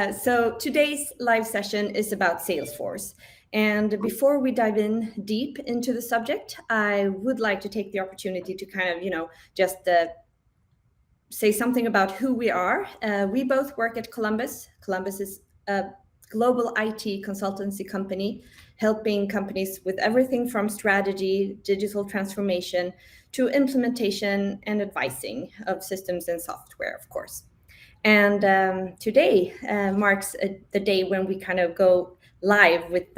So today's live session is about Salesforce. And before we dive in deep into the subject, I would like to take the opportunity to kind of, just say something about who we are. We both work at Columbus. Columbus is a global IT consultancy company, helping companies with everything from strategy, digital transformation, to implementation and advising of systems and software, of course. And today marks the day when we kind of go live with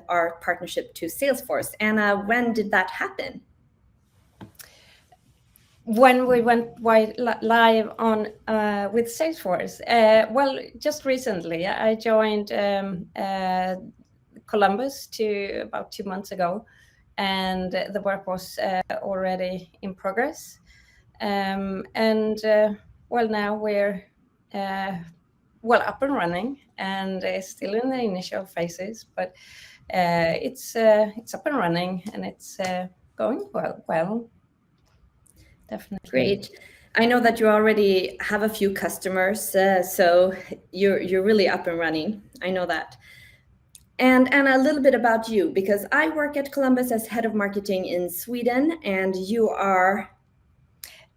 our partnership to Salesforce. Anna, when did that happen? When we went live on with Salesforce, well, just recently. I joined Columbus about 2 months ago, and the work was already in progress. Well, now we're up and running, and still in the initial phases, but it's up and running, and it's going well. Definitely. Great. I know that you already have a few customers, so you're really up and running. I know that. And Anna, a little bit about you, because I work at Columbus as head of marketing in Sweden, and you are...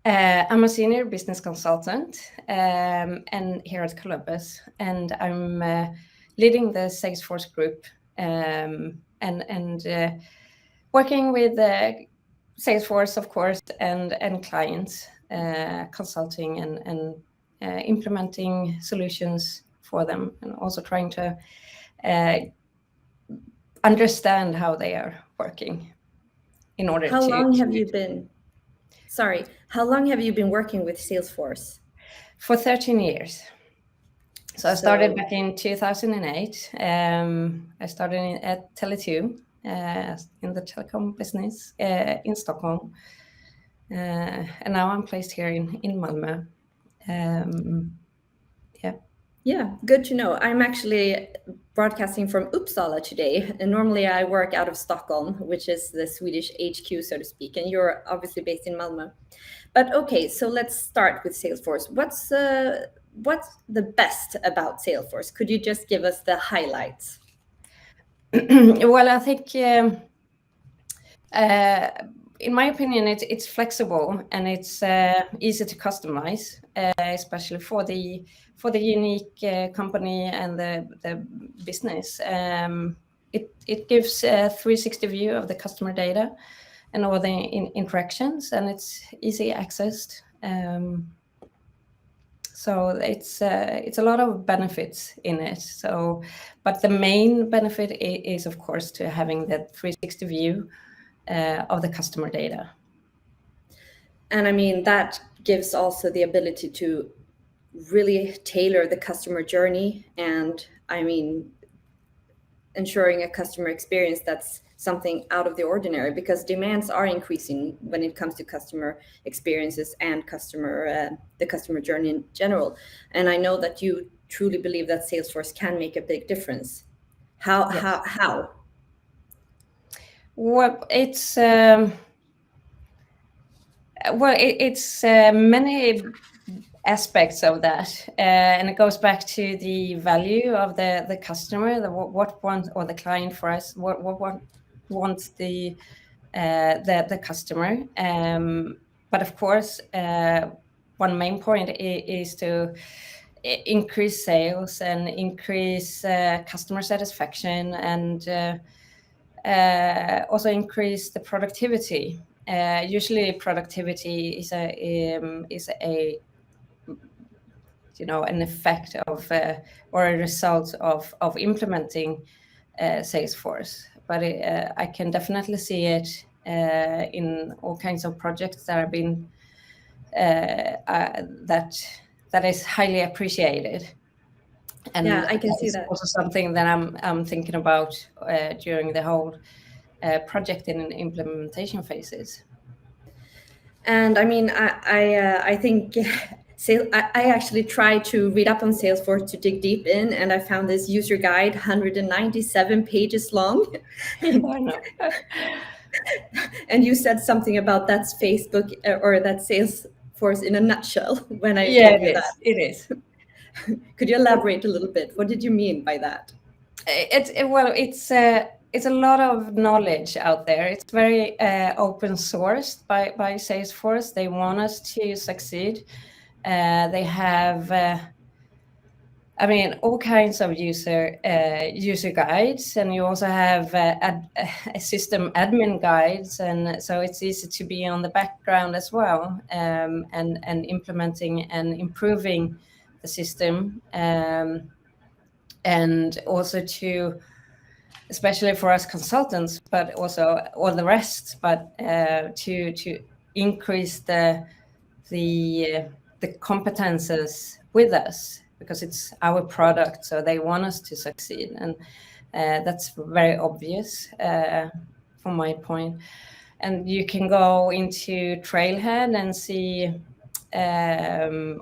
I'm a senior business consultant and here at Columbus, and I'm leading the Salesforce group and working with Salesforce, of course, and clients, consulting and implementing solutions for them, and also trying to understand how they are working in order How long have you been working with Salesforce? For 13 years. So I started back in 2008. I started at Tele2 in the telecom business in Stockholm. And now I'm placed here in Malmö. Yeah, good to know. I'm actually broadcasting from Uppsala today, and normally I work out of Stockholm, which is the Swedish HQ, so to speak, and you're obviously based in Malmö. But okay, so let's start with Salesforce. What's the best about Salesforce? Could you just give us the highlights? Well, I think in my opinion, it's flexible, and it's easy to customize, especially for the unique company and the business. It gives a 360 view of the customer data and all the interactions, and it's easy accessed. So it's a lot of benefits in it. So, but the main benefit is of course to having that 360 view of the customer data. And I mean, that gives also the ability to really tailor the customer journey, and I mean, ensuring a customer experience that's something out of the ordinary, because demands are increasing when it comes to customer experiences and the customer journey in general. And I know that you truly believe that Salesforce can make a big difference. How? Yes. How? Well, it's many aspects of that, and it goes back to the value of the customer, what wants, or the client for us, what wants the customer. But of course, one main point is to increase sales and increase customer satisfaction, and also increase the productivity. Usually, productivity is a an effect of or a result of implementing Salesforce. But I can definitely see it in all kinds of projects that have been that is highly appreciated. And yeah, I can see that. Also something that I'm thinking about during the whole project and implementation phases. And I mean, I think I actually tried to read up on Salesforce to dig deep in, and I found this user guide 197 pages long. I know. And you said something about that's Facebook or that Salesforce in a nutshell when I told you that. It is. Could you elaborate a little bit? What did you mean by that? It's a lot of knowledge out there. It's very open sourced by Salesforce. They want us to succeed. They have, all kinds of user guides, and you also have system admin guides, and so it's easy to be on the background as well, and implementing and improving the system, and also to, especially for us consultants, but also all the rest, but to increase the competences with us, because it's our product, so they want us to succeed, and that's very obvious from my point. And you can go into Trailhead and see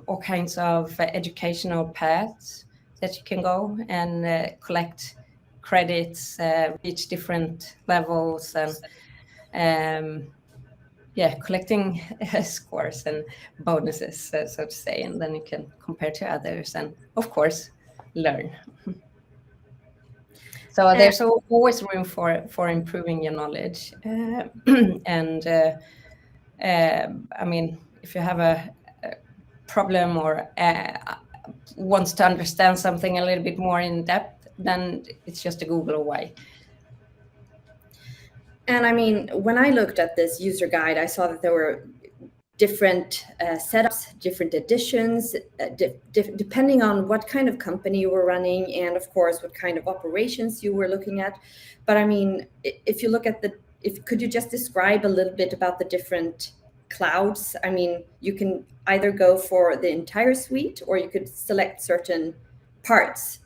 all kinds of educational paths that you can go and collect credits, reach different levels, and collecting scores and bonuses, so to say, and then you can compare to others and, of course, learn. So there's always room for improving your knowledge. And if you have a problem or wants to understand something a little bit more in depth, then it's just a Google away. And when I looked at this user guide, I saw that there were different setups, different editions, depending on what kind of company you were running, and of course, what kind of operations you were looking at. But if you look at could you just describe a little bit about the different clouds? You can either go for the entire suite, or you could select certain parts.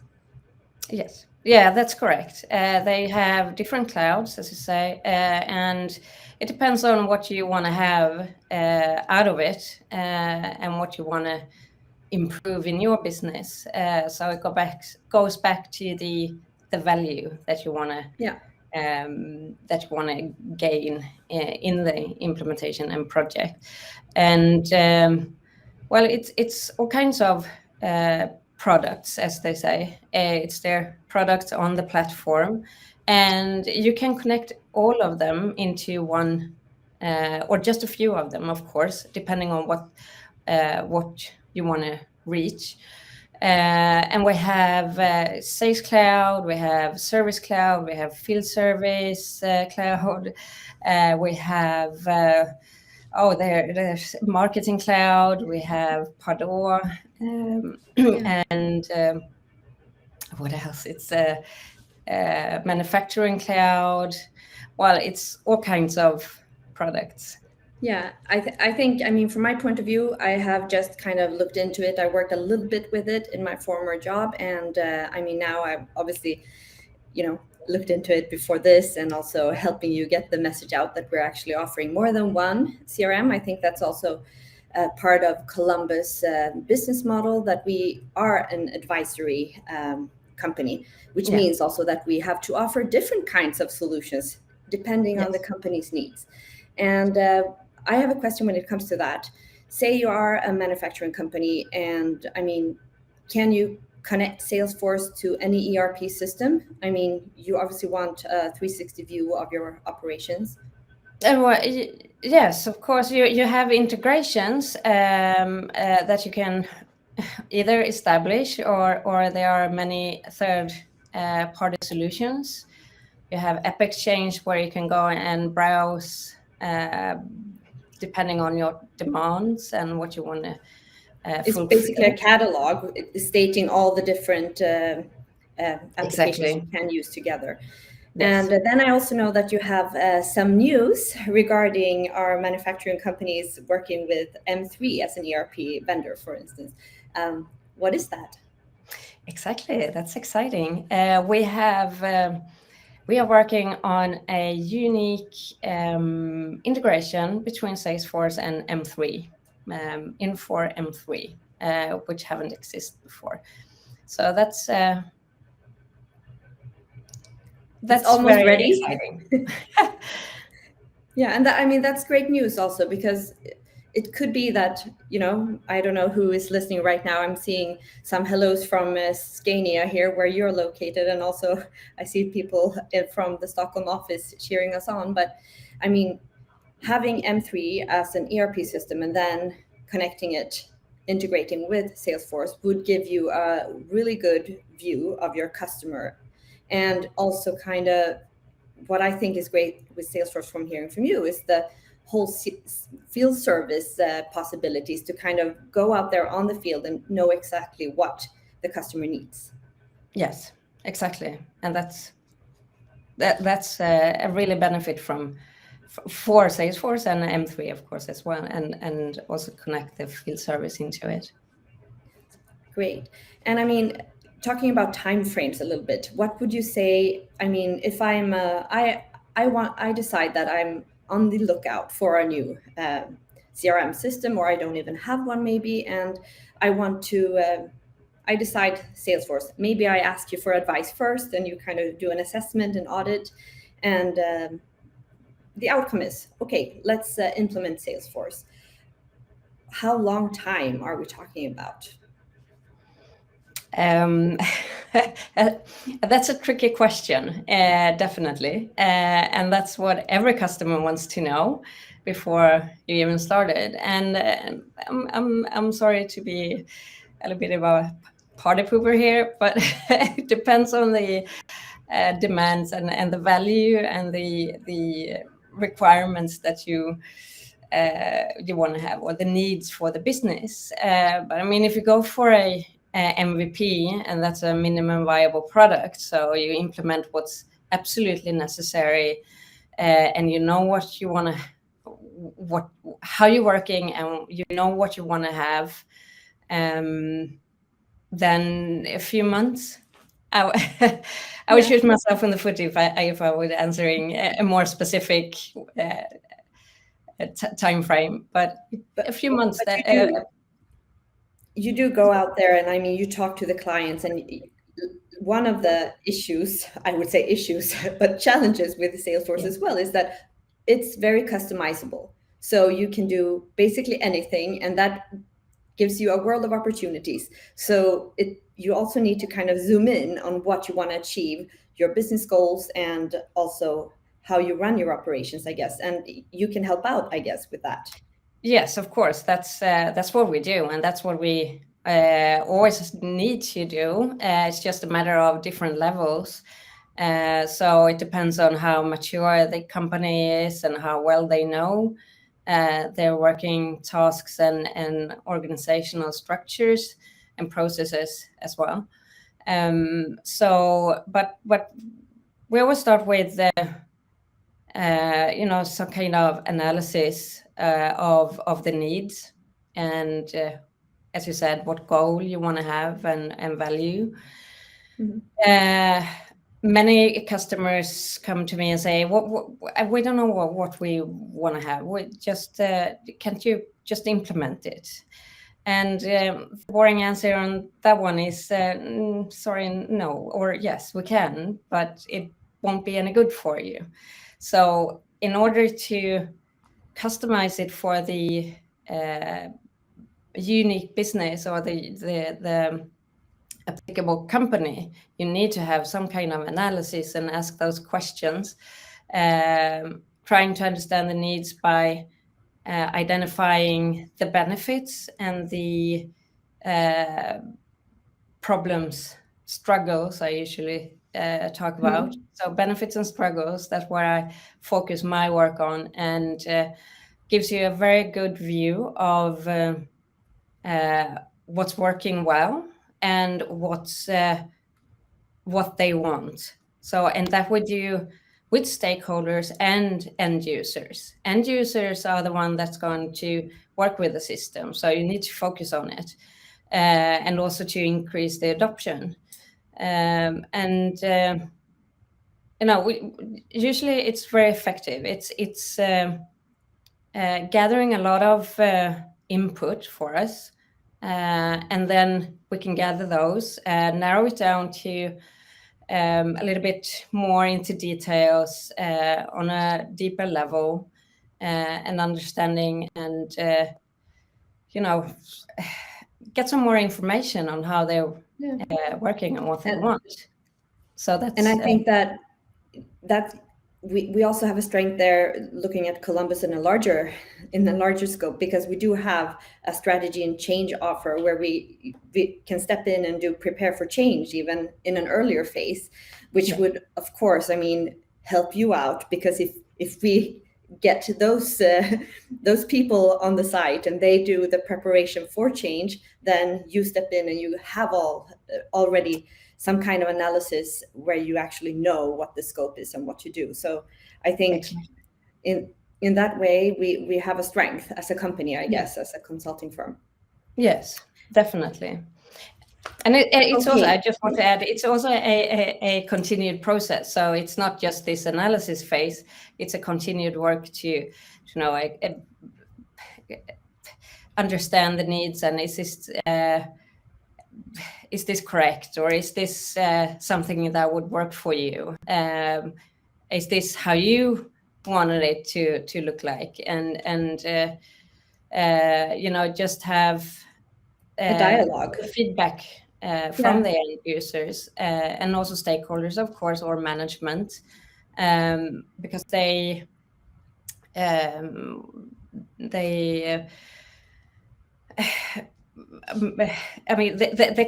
Yes. Yeah, that's correct. They have different clouds, as you say, and it depends on what you want to have out of it, and what you want to improve in your business. So it goes back to the value that you want to gain in the implementation and project. And it's all kinds of products, as they say. It's their products on the platform, and you can connect all of them into one, or just a few of them, of course, depending on what you want to reach. And we have Sales Cloud, we have Service Cloud, we have Field Service Cloud, we have there's Marketing Cloud, we have Pardot, and what else? It's Manufacturing Cloud. Well, it's all kinds of products. Yeah, I think, from my point of view, I have just kind of looked into it. I worked a little bit with it in my former job, and now I've obviously, looked into it before this, and also helping you get the message out that we're actually offering more than one CRM. I think that's also part of Columbus business model, that we are an advisory company, which means also that we have to offer different kinds of solutions depending on the company's needs. And I have a question when it comes to that. Say you are a manufacturing company, and can you connect Salesforce to any ERP system? You obviously want a 360 view of your operations. Yes, of course. You have integrations that you can either establish, or there are many third-party solutions. You have AppExchange, where you can go and browse depending on your demands and what you want to it's basically a catalog stating all the different applications you can use together. Yes. And then I also know that you have some news regarding our manufacturing companies working with M3 as an ERP vendor, for instance. What is that? Exactly, that's exciting. We are working on a unique integration between Salesforce and M3, Infor M3, which haven't existed before. So that's almost ready. Exciting. Yeah, and that's great news also, because it could be that, I don't know who is listening right now. I'm seeing some hellos from Scania here where you're located. And also I see people from the Stockholm office cheering us on. But I mean, having M3 as an ERP system and then connecting it, integrating with Salesforce would give you a really good view of your customer. And also kind of what I think is great with Salesforce from hearing from you is the whole field service possibilities to kind of go out there on the field and know exactly what the customer needs. Yes, exactly. And that's a really benefit for Salesforce and M3, of course, as well, and also connect the field service into it. Great. And I mean, talking about time frames a little bit, what would you say? I mean, if I'm I decide that I'm on the lookout for a new CRM system, or I don't even have one maybe, and I want to I decide Salesforce. Maybe I ask you for advice first, and you kind of do an assessment and audit, and the outcome is, okay, let's implement Salesforce. How long time are we talking about? That's a tricky question, definitely. And that's what every customer wants to know before you even started. And I'm sorry to be a little bit of a party pooper here, but it depends on the demands and the value and the requirements that you want to have, or the needs for the business. But I mean, if you go for a MVP, and that's a minimum viable product, so you implement what's absolutely necessary, and you know what you want to, how you're working, and you know what you want to have, then a few months. I would shoot myself in the foot if I was answering a more specific time frame, but a few months. You do go out there, and I mean, you talk to the clients, and one of the issues, I would say issues, but challenges with Salesforce as well, is that it's very customizable. So you can do basically anything, and that gives you a world of opportunities. So you also need to kind of zoom in on what you want to achieve, your business goals, and also how you run your operations, I guess. And you can help out, I guess, with that. Yes, of course. That's what we do, and that's what we always need to do. It's just a matter of different levels. So it depends on how mature the company is and how well they know their working tasks and organizational structures and processes as well. But we always start with some kind of analysis of the needs, and as you said, what goal you want to have and value. Mm-hmm. Many customers come to me and say, we don't know what we want to have. We just can't you just implement it? And the boring answer on that one is sorry, no, or yes, we can, but it won't be any good for you. So in order to customize it for the unique business or the applicable company, you need to have some kind of analysis and ask those questions, trying to understand the needs by identifying the benefits and the problems, struggles I usually talk about. Mm-hmm. So benefits and struggles, that's where I focus my work on, and gives you a very good view of what's working well and what they want. So, and that would do with stakeholders and end users. End users are the one that's going to work with the system, so you need to focus on it, and also to increase the adoption. Usually it's very effective. It's gathering a lot of input for us, and then we can gather those and narrow it down to a little bit more into details on a deeper level, and understanding, and get some more information on how they're working and what they want. So that's, and I think that we also have a strength there, looking at Columbus in a larger scope, because we do have a strategy and change offer where we can step in and prepare for change even in an earlier phase, which would, of course, help you out, because if we get those people on the site and they do the preparation for change, then you step in and you have already some kind of analysis where you actually know what the scope is and what to do. So I think in that way, we have a strength as a company, I guess, as a consulting firm. Yes, definitely. And it's also, I just want to add, it's also a continued process. So it's not just this analysis phase, it's a continued work to understand the needs, and is this correct, or is this something that would work for you? Is this how you wanted it to look like? And just have a dialogue, feedback from the end users, and also stakeholders, of course, or management, because they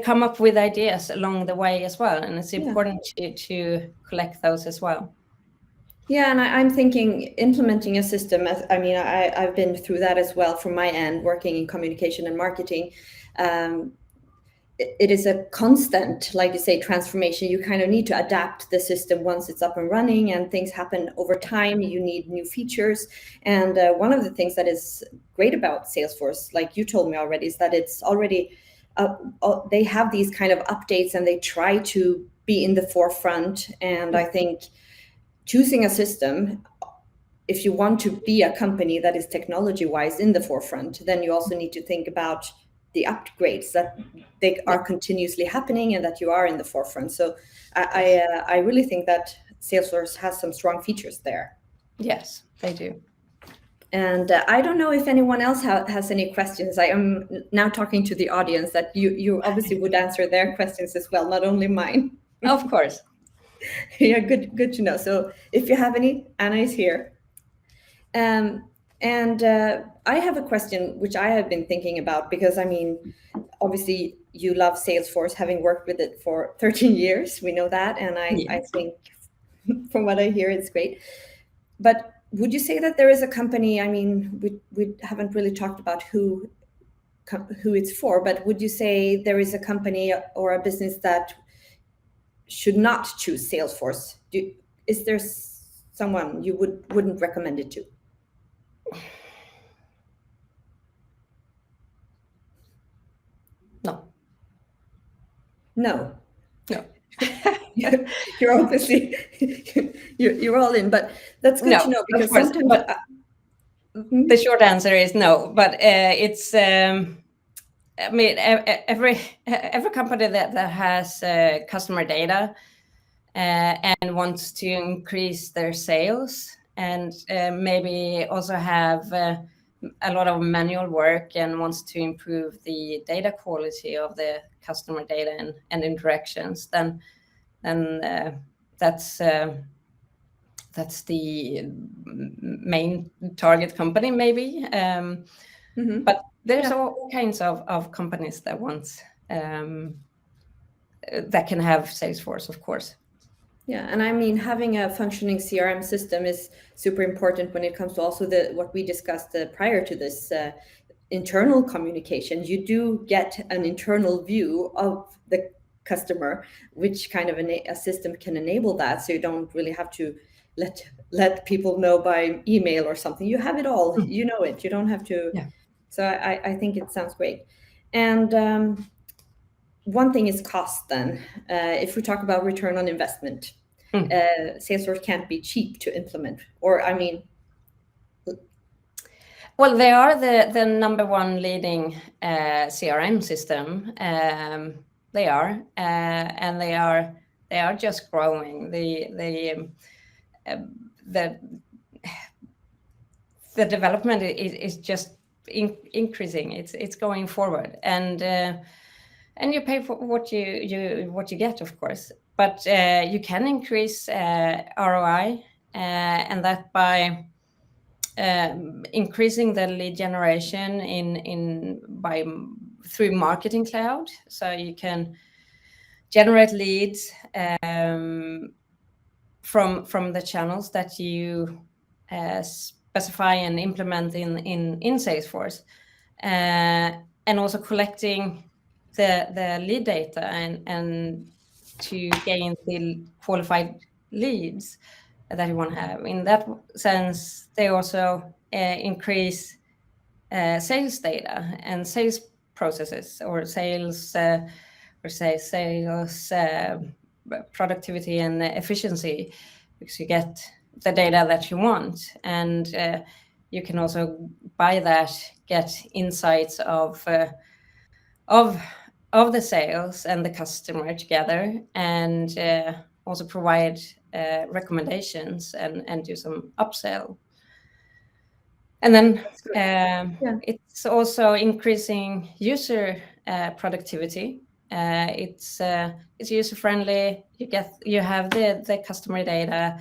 come up with ideas along the way as well, and it's important to collect those as well. Yeah, and I'm thinking implementing a system, I've been through that as well from my end, working in communication and marketing. It is a constant, like you say, transformation. You kind of need to adapt the system once it's up and running, and things happen over time. You need new features. And one of the things that is great about Salesforce, like you told me already, is that it's already, they have these kind of updates, and they try to be in the forefront. And I think choosing a system, if you want to be a company that is technology-wise in the forefront, then you also need to think about the upgrades, that they are continuously happening and that you are in the forefront. So I really think that Salesforce has some strong features there. Yes, they do. And I don't know if anyone else has any questions. I am now talking to the audience, that you obviously would answer their questions as well, not only mine. Of course. Yeah, good to know. So if you have any, Anna is here. And I have a question which I have been thinking about, because obviously you love Salesforce, having worked with it for 13 years. We know that, and I think from what I hear, it's great. But would you say that there is a company? We haven't really talked about who it's for, but would you say there is a company or a business that should not choose Salesforce? Is there someone you wouldn't recommend it to? No. You're obviously you're all in, but that's good to know, because sometimes. But the short answer is no. But it's every company that has customer data and wants to increase their sales, and maybe also have a lot of manual work, and wants to improve the data quality of the customer data and interactions, then that's the main target company, maybe. But there's all kinds of companies that want that can have Salesforce, of course. Yeah, and having a functioning CRM system is super important when it comes to also what we discussed prior to this, internal communication. You do get an internal view of the customer, which kind of a system can enable that. So you don't really have to let people know by email or something. You have it all. You know it. You don't have to. Yeah. So I think it sounds great. And one thing is cost then. If we talk about return on investment, Salesforce can't be cheap to implement, or well, they are the number one leading CRM system. They are, and they are just growing. The the development is just increasing. It's going forward, and you pay for what you get, of course. But you can increase ROI, and that by increasing the lead generation through Marketing Cloud. So you can generate leads from the channels that you specify and implement in Salesforce, and also collecting the lead data and to gain the qualified leads that you want to have. In that sense, they also increase sales data and sales processes, or sales productivity and efficiency, because you get the data that you want, and you can also by that get insights of the sales and the customer together, and also provide recommendations and do some upsell. And then it's also increasing user productivity. It's user friendly. You have the customer data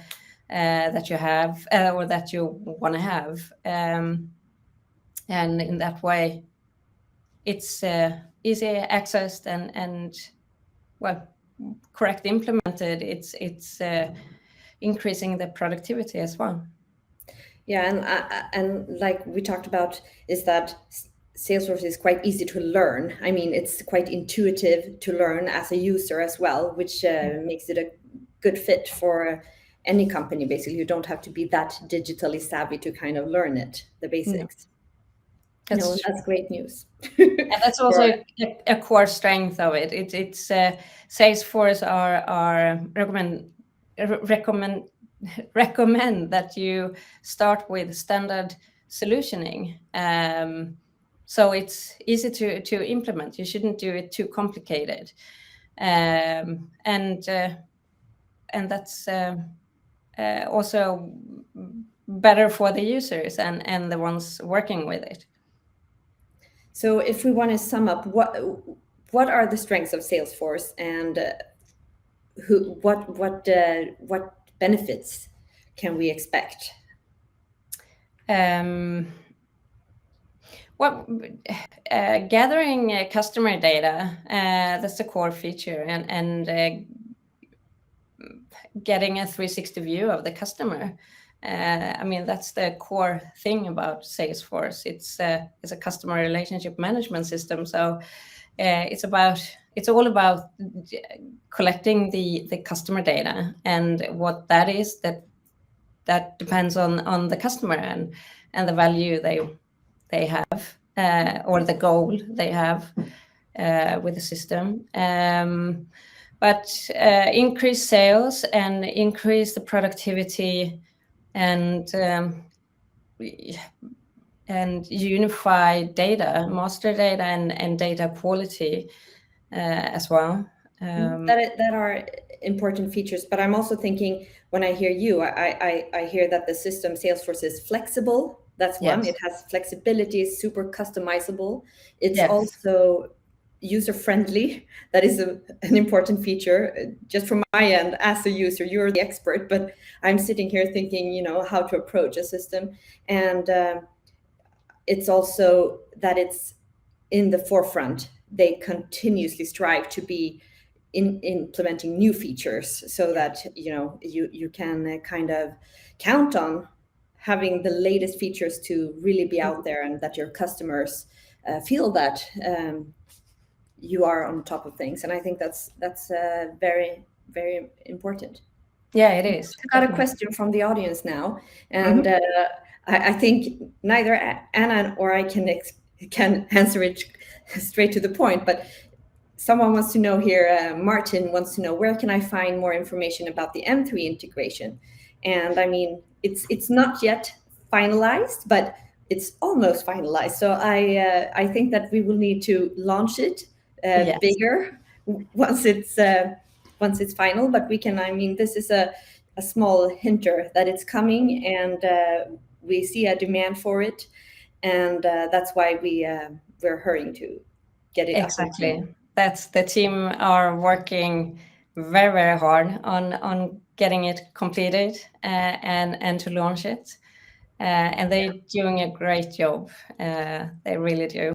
that you have or that you want to have, and in that way, it's easy accessed and well, correct implemented. It's increasing the productivity as well. Yeah, and like we talked about, is that Salesforce is quite easy to learn. I mean, it's quite intuitive to learn as a user as well, which makes it a good fit for any company. Basically, you don't have to be that digitally savvy to kind of learn it, the basics. That's great news. And that's also a core strength of it. It's Salesforce are recommend that you start with standard solutioning, so it's easy to implement. You shouldn't do it too complicated, and that's also better for the users and the ones working with it. So if we want to sum up, what are the strengths of Salesforce, and what benefits can we expect? Well, gathering customer data, that's the core feature, and getting a 360 view of the customer. I mean, that's the core thing about Salesforce. It's a customer relationship management system. So it's all about collecting the customer data, and what that is, that depends on the customer and the value they have, or the goal they have with the system. But increase sales and increase the productivity, and unify data, master data, and data quality as well. That are important features, but I'm also thinking, when I hear you, I hear that the system Salesforce is flexible. That's one. It has flexibility, it's super customizable. It's also user friendly. That is an important feature. Just from my end as a user, you're the expert, but I'm sitting here thinking, how to approach a system. And it's also that it's in the forefront. They continuously strive to be implementing new features, so that you can kind of count on having the latest features to really be out there, and that your customers feel that you are on top of things. And I think that's very, very important. Yeah, it is. I got a question from the audience now, and I think neither Anna or I can answer it straight to the point, but someone wants to know here, Martin wants to know, where can I find more information about the M3 integration? And I mean, it's not yet finalized, but it's almost finalized. So I think that we will need to launch it bigger once it's final. But we can, I mean, this is a small hinter that it's coming, and we see a demand for it, and that's why we're hurrying to get it Exactly. up and running. That's the team are working very, very hard on getting it completed and to launch it. And they're doing a great job. They really do.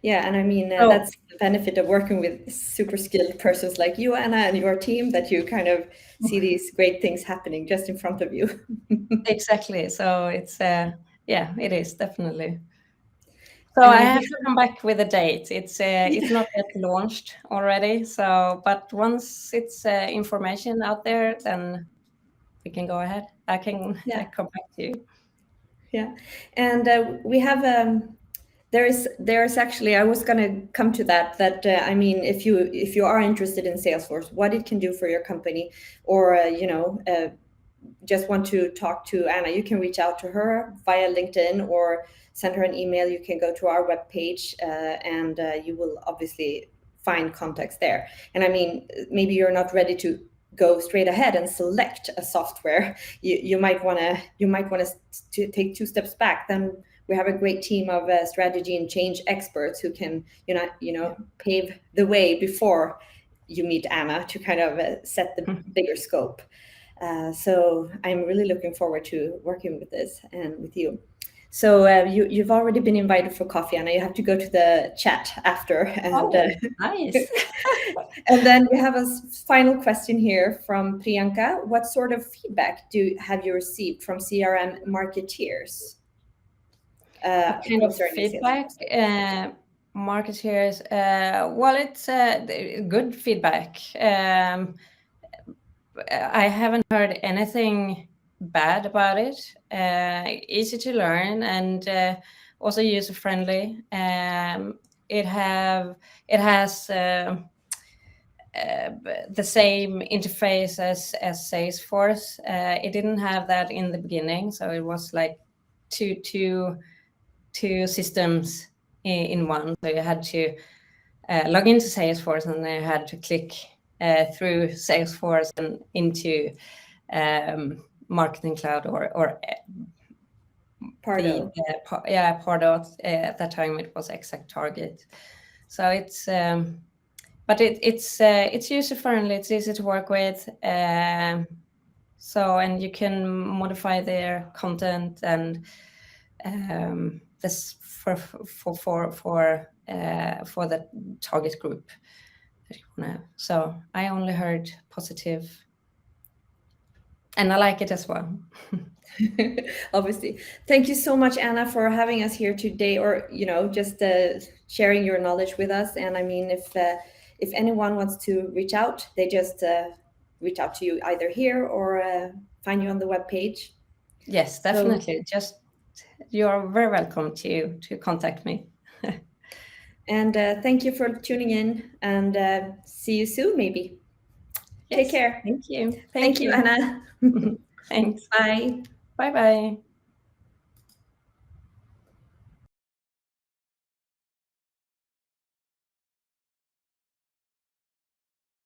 Yeah, and I mean, So that's the benefit of working with super skilled persons like you, Anna, and your team, that you kind of see these great things happening just in front of you. exactly. So it's yeah, it is definitely. So And I I have think, to come back with a date. It's not yet launched already. So, but once it's information out there, then we can go ahead. I can yeah, come back to you. yeah, and we have there's actually, I was going to come to that I mean, if you are interested in Salesforce, what it can do for your company, or just want to talk to Anna, you can reach out to her via LinkedIn or send her an email. You can go to our webpage, and you will obviously find contacts there. And I mean, maybe you're not ready to go straight ahead and select a software. You might want to take 2 steps back. Then we have a great team of strategy and change experts who can pave the way before you meet Anna to kind of set the bigger scope. So I'm really looking forward to working with this and with you. So you've already been invited for coffee, Anna. You have to go to the chat after. And Nice. and then we have a final question here from Priyanka. What sort of feedback have you received from CRM marketeers? What kind of Concerning feedback? Salesforce? Marketeers. Well, it's good feedback. I haven't heard anything bad about it. Easy to learn and also user friendly. It has the same interface as Salesforce. It didn't have that in the beginning, so it was like two systems in one. So you had to log into Salesforce, and then you had to click through Salesforce and into Marketing Cloud or Pardo. Pardot. At that time, it was Exact Target. So it's but it's user friendly. It's easy to work with. So, and you can modify their content and this for the target group that you want to have. So I only heard positive, and I like it as well. Obviously. Thank you so much, Anna, for having us here today, or just sharing your knowledge with us. And I mean, if anyone wants to reach out, they just reach out to you either here or find you on the webpage. Yes, definitely. Just you're very welcome to contact me. And thank you for tuning in, and see you soon, maybe. Yes, Take care. Thank you. Thank you, Anna. Thanks. Bye. Bye-bye.